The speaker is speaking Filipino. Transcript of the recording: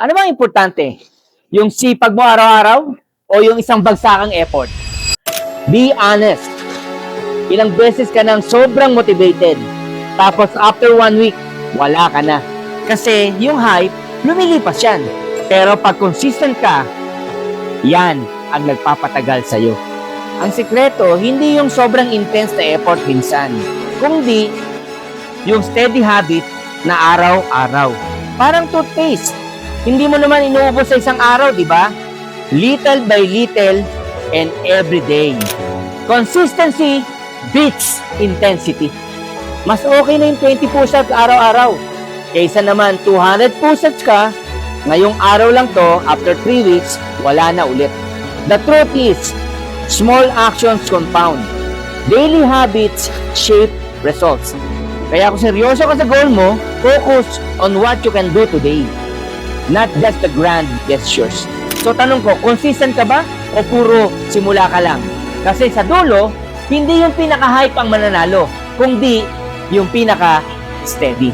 Ano bang importante? Yung sipag mo araw-araw o yung isang bagsakang effort? Be honest. Ilang beses ka nang sobrang motivated, tapos after 1 week, wala ka na. Kasi yung hype, lumilipas yan. Pero pag consistent ka, yan ang nagpapatagal sa'yo. Ang sikreto, hindi yung sobrang intense na effort minsan, kundi yung steady habit na araw-araw. Parang toothpaste. Hindi mo naman inuubos sa isang araw, di ba? Little by little and every day. Consistency beats intensity. Mas okay na yung 20 push-ups araw-araw kaysa naman 200 push-ups ka, ngayong araw lang to, after 3 weeks, wala na ulit. The truth is, small actions compound. Daily habits shape results. Kaya kung seryoso ka sa goal mo, focus on what you can do today, not just the grand gestures. So tanong ko, consistent ka ba o puro simula ka lang? Kasi sa dulo, hindi yung pinaka-hype ang mananalo, kundi yung pinaka-steady.